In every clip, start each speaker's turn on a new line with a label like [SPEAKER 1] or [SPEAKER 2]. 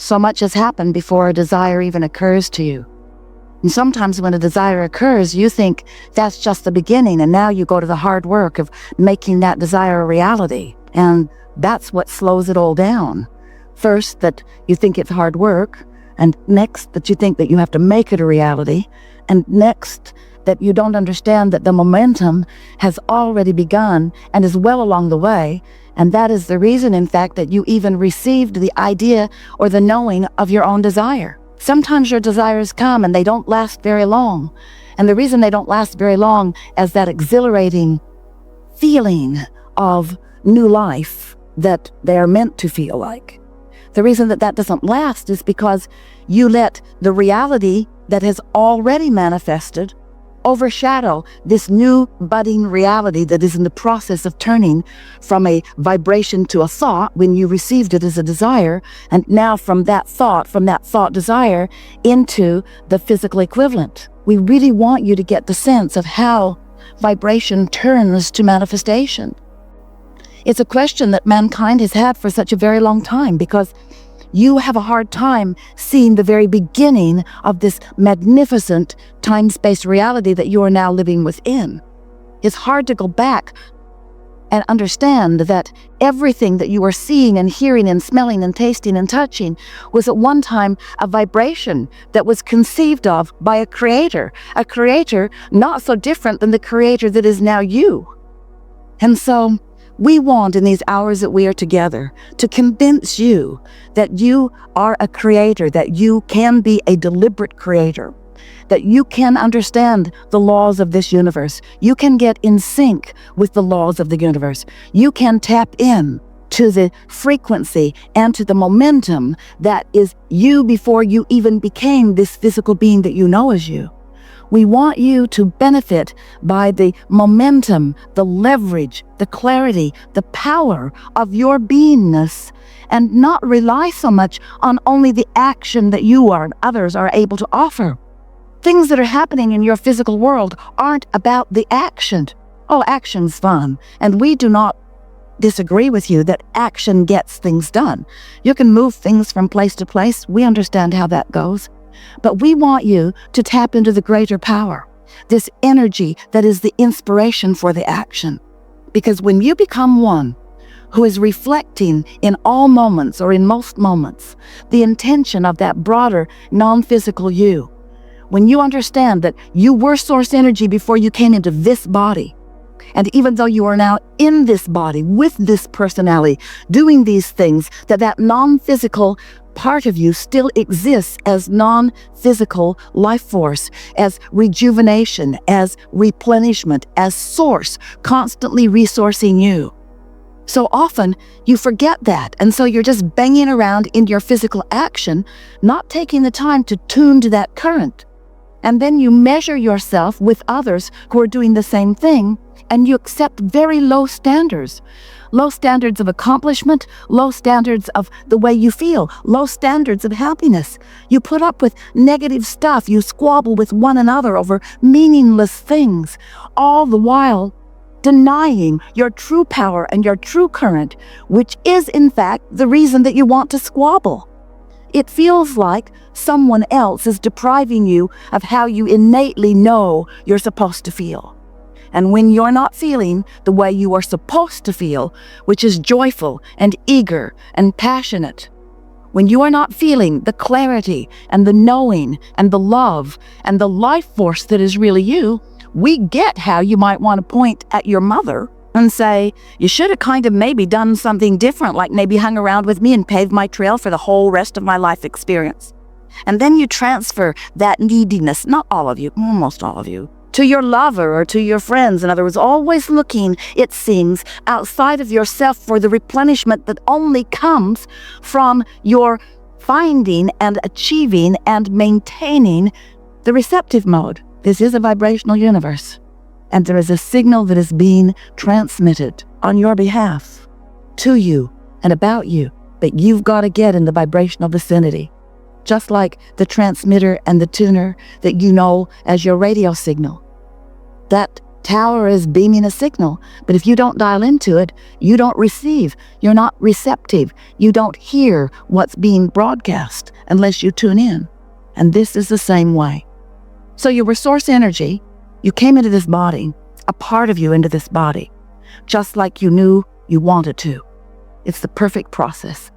[SPEAKER 1] So much has happened before a desire even occurs to you. And sometimes when a desire occurs, you think that's just the beginning, and now you go to the hard work of making that desire a reality. And that's what slows it all down. First, that you think it's hard work, and next, that you think that you have to make it a reality, and next, that you don't understand that the momentum has already begun and is well along the way, and that is the reason, in fact, that you even received the idea or the knowing of your own desire. Sometimes your desires come and they don't last very long. And the reason they don't last very long is that exhilarating feeling of new life that they are meant to feel like. The reason that that doesn't last is because you let the reality that has already manifested overshadow this new budding reality that is in the process of turning from a vibration to a thought when you received it as a desire, and now from that thought desire into the physical equivalent. We really want you to get the sense of how vibration turns to manifestation. It's a question that mankind has had for such a very long time, because you have a hard time seeing the very beginning of this magnificent time-space reality that you are now living within. It's hard to go back and understand that everything that you are seeing and hearing and smelling and tasting and touching was at one time a vibration that was conceived of by a creator not so different than the creator that is now you. And so we want, in these hours that we are together, to convince you that you are a creator, that you can be a deliberate creator, that you can understand the laws of this universe. You can get in sync with the laws of the universe. You can tap in to the frequency and to the momentum that is you before you even became this physical being that you know as you. We want you to benefit by the momentum, the leverage, the clarity, the power of your beingness, and not rely so much on only the action that you are and others are able to offer. Things that are happening in your physical world aren't about the action. Oh, action's fun, and we do not disagree with you that action gets things done. You can move things from place to place. We understand how that goes. But we want you to tap into the greater power, this energy that is the inspiration for the action. Because when you become one who is reflecting in all moments, or in most moments, the intention of that broader non-physical you, when you understand that you were source energy before you came into this body, and even though you are now in this body with this personality doing these things, that non-physical part of you still exists as non-physical life force, as rejuvenation, as replenishment, as source, constantly resourcing you. So often you forget that, and so you're just banging around in your physical action, not taking the time to tune to that current. And then you measure yourself with others who are doing the same thing, and you accept very low standards of accomplishment, low standards of the way you feel, low standards of happiness. You put up with negative stuff. You squabble with one another over meaningless things, all the while denying your true power and your true current, which is in fact the reason that you want to squabble. It feels like someone else is depriving you of how you innately know you're supposed to feel. And when you're not feeling the way you are supposed to feel, which is joyful and eager and passionate, when you are not feeling the clarity and the knowing and the love and the life force that is really you, we get how you might want to point at your mother and say, you should have kind of maybe done something different, like maybe hung around with me and paved my trail for the whole rest of my life experience. And then you transfer that neediness, not all of you, almost all of you, to your lover or to your friends. In other words, always looking, it seems, outside of yourself for the replenishment that only comes from your finding and achieving and maintaining the receptive mode. This is a vibrational universe, and there is a signal that is being transmitted on your behalf to you and about you, but you've got to get in the vibrational vicinity. Just like the transmitter and the tuner that you know as your radio signal. That tower is beaming a signal, but if you don't dial into it, you don't receive. You're not receptive. You don't hear what's being broadcast unless you tune in. And this is the same way. So your resource energy, you came into this body, a part of you into this body, just like you knew you wanted to. It's the perfect process.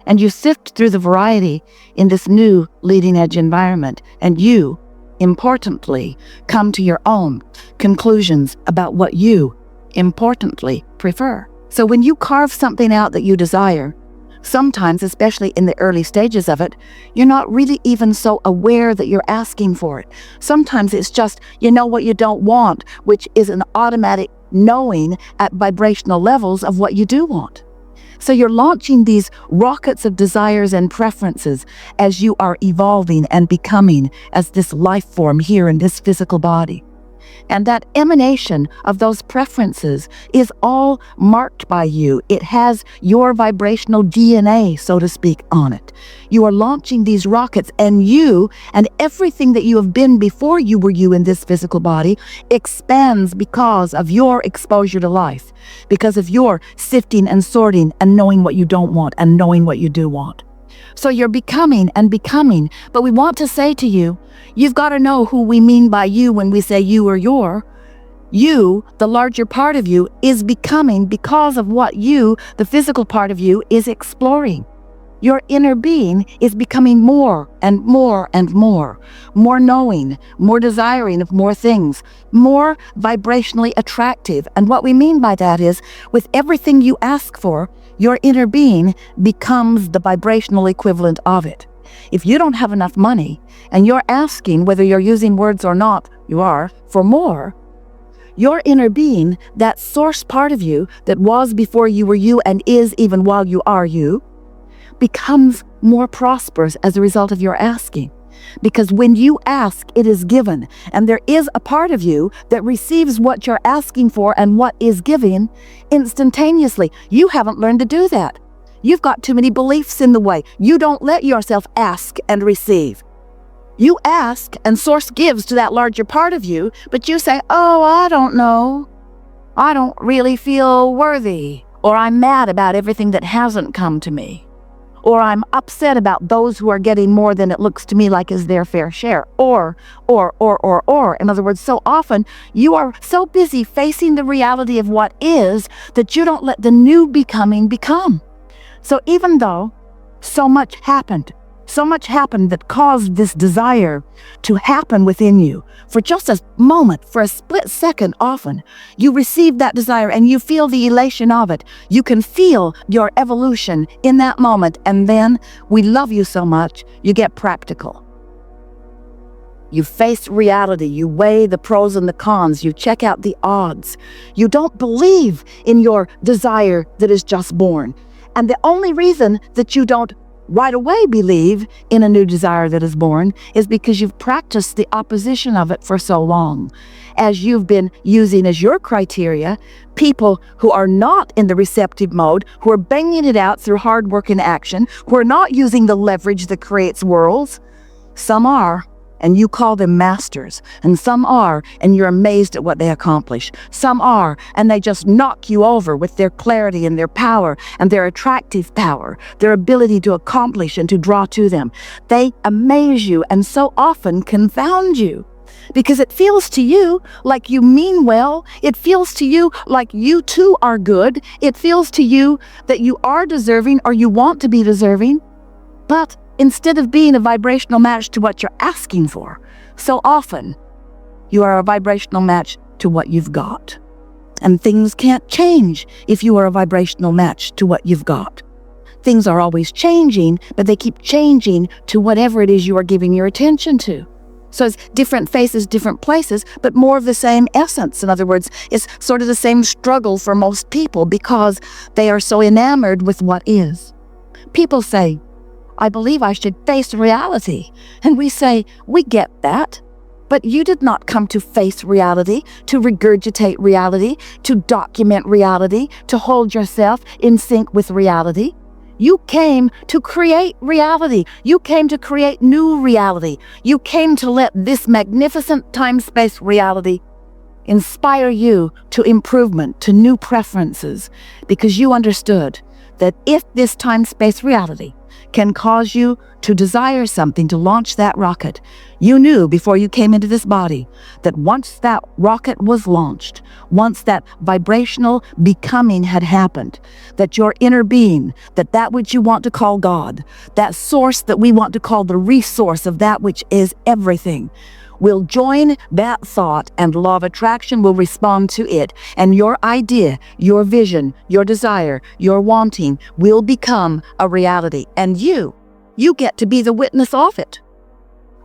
[SPEAKER 1] And you sift through the variety in this new leading edge environment, and you, importantly, come to your own conclusions about what you, importantly, prefer. So when you carve something out that you desire, sometimes, especially in the early stages of it, you're not really even so aware that you're asking for it. Sometimes it's just, you know what you don't want, which is an automatic knowing at vibrational levels of what you do want. So you're launching these rockets of desires and preferences as you are evolving and becoming as this life form here in this physical body. And that emanation of those preferences is all marked by you. It has your vibrational DNA, so to speak, on it. You are launching these rockets, and you and everything that you have been before you were you in this physical body expands because of your exposure to life, because of your sifting and sorting and knowing what you don't want and knowing what you do want. So you're becoming and becoming, but we want to say to you, you've got to know who we mean by you when we say you or your. You, the larger part of you, is becoming because of what you, the physical part of you, is exploring. Your inner being is becoming more and more and more knowing, more desiring of more things, more vibrationally attractive. And what we mean by that is, with everything you ask for, your inner being becomes the vibrational equivalent of it. If you don't have enough money, and you're asking, whether you're using words or not, you are, for more, your inner being, that source part of you that was before you were you and is even while you are you, becomes more prosperous as a result of your asking. Because when you ask, it is given. And there is a part of you that receives what you're asking for and what is given instantaneously. You haven't learned to do that. You've got too many beliefs in the way. You don't let yourself ask and receive. You ask and source gives to that larger part of you, but you say, oh, I don't know. I don't really feel worthy. Or I'm mad about everything that hasn't come to me. Or I'm upset about those who are getting more than it looks to me like is their fair share. Or. In other words, so often you are so busy facing the reality of what is that you don't let the new becoming become. So even though so much happened that caused this desire to happen within you, for just a moment, for a split second often, you receive that desire and you feel the elation of it. You can feel your evolution in that moment, and then we love you so much, you get practical. You face reality, you weigh the pros and the cons, you check out the odds. You don't believe in your desire that is just born. And the only reason that you don't right away believe in a new desire that is born is because you've practiced the opposition of it for so long. As you've been using as your criteria people who are not in the receptive mode, who are banging it out through hard work and action, who are not using the leverage that creates worlds. Some are, and you call them masters, and some are, and you're amazed at what they accomplish. Some are, and they just knock you over with their clarity and their power and their attractive power, their ability to accomplish and to draw to them. They amaze you and so often confound you, because it feels to you like you mean well. It feels to you like you too are good. It feels to you that you are deserving or you want to be deserving, but instead of being a vibrational match to what you're asking for, so often you are a vibrational match to what you've got. And things can't change if you are a vibrational match to what you've got. Things are always changing, but they keep changing to whatever it is you are giving your attention to. So it's different faces, different places, but more of the same essence. In other words, it's sort of the same struggle for most people because they are so enamored with what is. People say, I believe I should face reality. And we say, we get that. But you did not come to face reality, to regurgitate reality, to document reality, to hold yourself in sync with reality. You came to create reality. You came to create new reality. You came to let this magnificent time-space reality inspire you to improvement, to new preferences, because you understood that if this time-space reality can cause you to desire something, to launch that rocket, you knew before you came into this body that once that rocket was launched, once that vibrational becoming had happened, that your inner being, that which you want to call God, that source that we want to call the resource of that which is everything, will join that thought, and law of attraction will respond to it. And your idea, your vision, your desire, your wanting will become a reality. And you get to be the witness of it.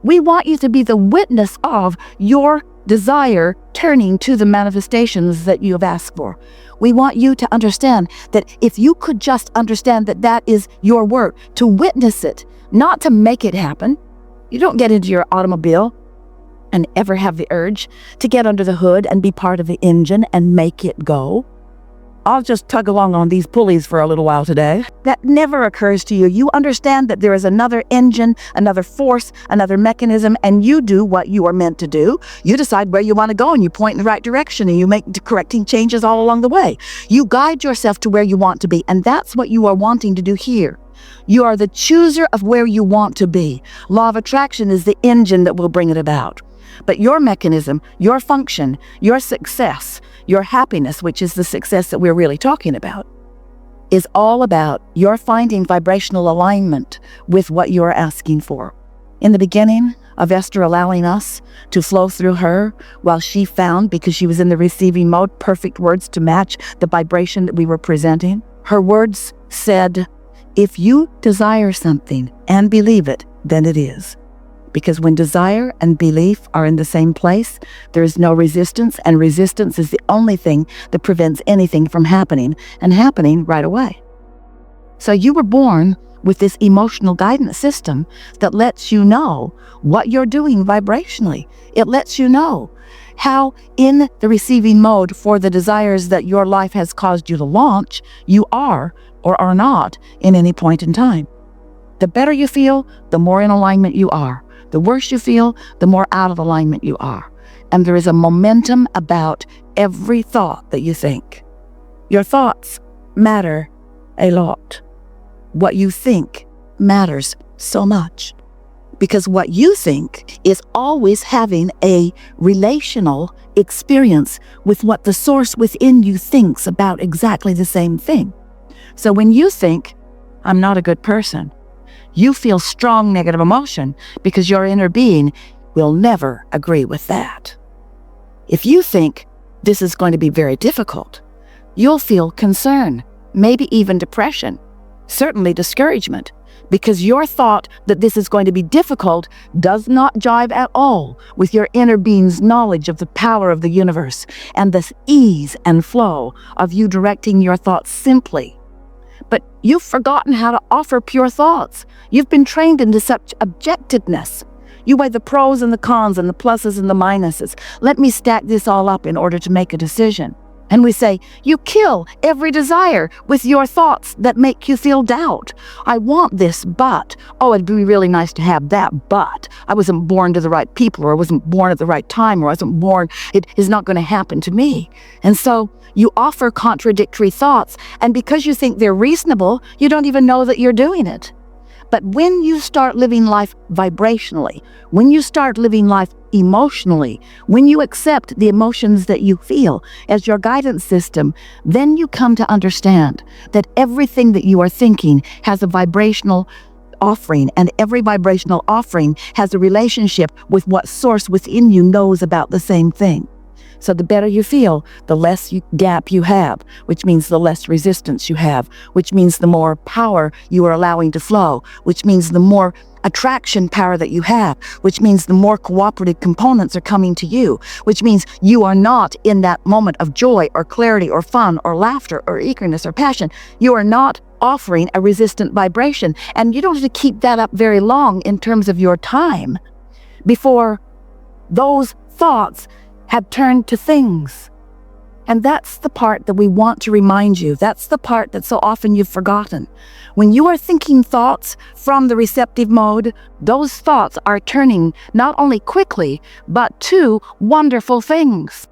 [SPEAKER 1] We want you to be the witness of your desire turning to the manifestations that you have asked for. We want you to understand that if you could just understand that that is your work, to witness it, not to make it happen. You don't get into your automobile and ever have the urge to get under the hood and be part of the engine and make it go. I'll just tug along on these pulleys for a little while today. That never occurs to you. You understand that there is another engine, another force, another mechanism, and you do what you are meant to do. You decide where you want to go, and you point in the right direction, and you make correcting changes all along the way. You guide yourself to where you want to be, and that's what you are wanting to do here. You are the chooser of where you want to be. Law of attraction is the engine that will bring it about. But your mechanism, your function, your success, your happiness, which is the success that we're really talking about, is all about your finding vibrational alignment with what you're asking for. In the beginning of Esther allowing us to flow through her, while she found, because she was in the receiving mode, perfect words to match the vibration that we were presenting, her words said, if you desire something and believe it, then it is. Because when desire and belief are in the same place, there is no resistance, and resistance is the only thing that prevents anything from happening, and happening right away. So you were born with this emotional guidance system that lets you know what you're doing vibrationally. It lets you know how in the receiving mode for the desires that your life has caused you to launch, you are or are not in any point in time. The better you feel, the more in alignment you are. The worse you feel, the more out of alignment you are. And there is a momentum about every thought that you think. Your thoughts matter a lot. What you think matters so much. Because what you think is always having a relational experience with what the source within you thinks about exactly the same thing. So when you think, I'm not a good person, you feel strong negative emotion because your inner being will never agree with that. If you think this is going to be very difficult, you'll feel concern, maybe even depression, certainly discouragement, because your thought that this is going to be difficult does not jive at all with your inner being's knowledge of the power of the universe and the ease and flow of you directing your thoughts simply. But you've forgotten how to offer pure thoughts. You've been trained into such objectiveness. You weigh the pros and the cons and the pluses and the minuses. Let me stack this all up in order to make a decision. And we say, you kill every desire with your thoughts that make you feel doubt. I want this, but, oh, it'd be really nice to have that, but I wasn't born to the right people, or I wasn't born at the right time, or I wasn't born, it is not going to happen to me. And so you offer contradictory thoughts, and because you think they're reasonable, you don't even know that you're doing it. But when you start living life vibrationally, when you start living life emotionally, when you accept the emotions that you feel as your guidance system, then you come to understand that everything that you are thinking has a vibrational offering, and every vibrational offering has a relationship with what source within you knows about the same thing. So the better you feel, the less gap you have, which means the less resistance you have, which means the more power you are allowing to flow, which means the more attraction power that you have, which means the more cooperative components are coming to you, which means you are not in that moment of joy or clarity or fun or laughter or eagerness or passion. You are not offering a resistant vibration, and you don't have to keep that up very long in terms of your time before those thoughts have turned to things. And that's the part that we want to remind you. That's the part that so often you've forgotten. When you are thinking thoughts from the receptive mode, those thoughts are turning not only quickly, but to wonderful things.